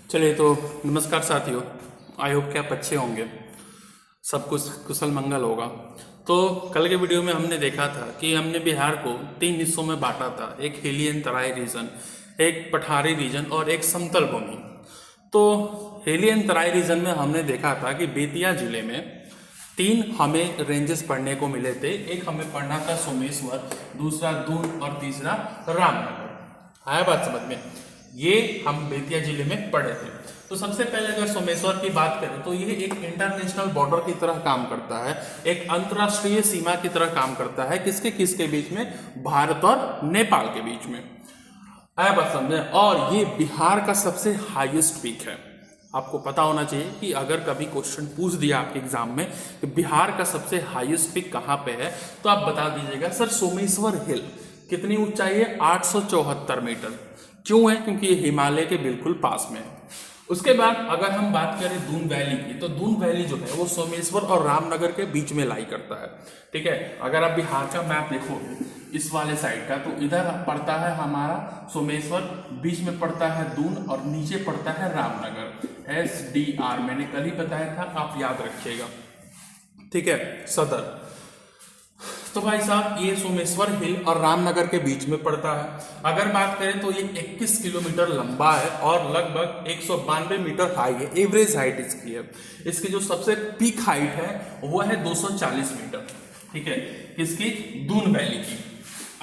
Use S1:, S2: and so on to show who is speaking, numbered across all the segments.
S1: चलिए तो नमस्कार साथियों। आई होप कि आप अच्छे होंगे, सब कुछ कुशल मंगल होगा। तो कल के वीडियो में हमने देखा था कि हमने बिहार को 3 हिस्सों में बांटा था, एक हिली एंड तराई रीजन, एक पठारी रीजन और एक समतल भूमि। तो हिली एंड तराई रीजन में हमने देखा था कि बेतिया जिले में 3 हमें रेंजेस पढ़ने को मिले थे। एक हमें पढ़ना था सोमेश्वर, दूसरा दून और तीसरा रामनगर। आया बात समझ में? ये हम बेतिया जिले में पढ़े थे। तो सबसे पहले अगर सोमेश्वर की बात करें तो ये एक इंटरनेशनल बॉर्डर की तरह काम करता है, एक अंतर्राष्ट्रीय सीमा की तरह काम करता है। किसके किसके बीच में? भारत और नेपाल के बीच में। आया बात समझे? और ये बिहार का सबसे हाईएस्ट पीक है। आपको पता होना चाहिए कि अगर कभी क्वेश्चन पूछ दिया आपके एग्जाम में कि बिहार का सबसे हाईएस्ट पीक कहाँ पे है, तो आप बता दीजिएगा सर सोमेश्वर हिल। कितनी ऊंचाई है? 874 मीटर। क्यों है? क्योंकि ये हिमालय के बिल्कुल पास में है। उसके बाद अगर हम बात करें दून वैली की, तो दून वैली जो है वो सोमेश्वर और रामनगर के बीच में लाई करता है। ठीक है, अगर आप बिहार का मैप देखोगे इस वाले साइड का, तो इधर पड़ता है हमारा सोमेश्वर, बीच में पड़ता है दून और नीचे पड़ता है रामनगर। SDR मैंने कल ही बताया था, आप याद रखिएगा। ठीक है, सदर। तो भाई साहब ये सोमेश्वर हिल और रामनगर के बीच में पड़ता है। अगर बात करें तो ये 21 किलोमीटर लंबा है और लगभग 192 मीटर हाई है। एवरेज हाइट इसकी है। इसकी जो सबसे पीक हाइट है वो है 240 मीटर। ठीक है, किसकी? दून वैली की।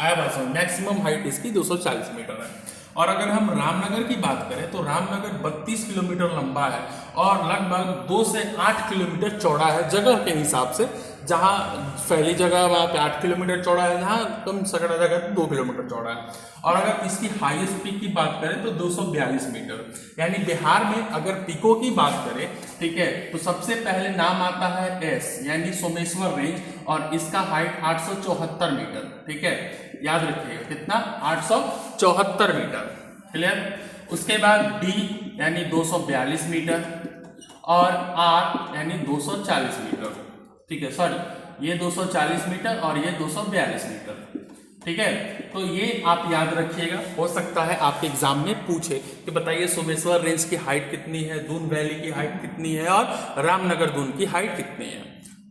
S1: आया बात समझ? मैक्सिमम हाइट इसकी 240 मीटर है। और अगर हम रामनगर की बात करें तो रामनगर 32 किलोमीटर लंबा है और लगभग 2 से 8 किलोमीटर चौड़ा है जगह के हिसाब से। जहाँ फैली जगह वहाँ पे 8 किलोमीटर चौड़ा है, जहाँ कम सकड़ा जगह 2 किलोमीटर चौड़ा है। और अगर इसकी हाईएस्ट पीक की बात करें तो 242 मीटर। यानी बिहार में अगर पीकों की बात करें, ठीक है, तो सबसे पहले नाम आता है S यानी सोमेश्वर रेंज, और इसका हाइट 874 मीटर। ठीक है, याद रखिएगा कितना? 874 मीटर। क्लियर? उसके बाद D यानी 242 मीटर और R यानी 240 मीटर। ठीक है, सॉरी, ये 240 मीटर और ये 242 मीटर। ठीक है, तो ये आप याद रखिएगा। हो सकता है आपके एग्जाम में पूछे कि बताइए सोमेश्वर रेंज की हाइट कितनी है, दून वैली की हाइट कितनी है और रामनगर दून की हाइट कितनी है।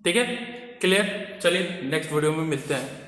S1: ठीक है, क्लियर? चलिए नेक्स्ट वीडियो में मिलते हैं।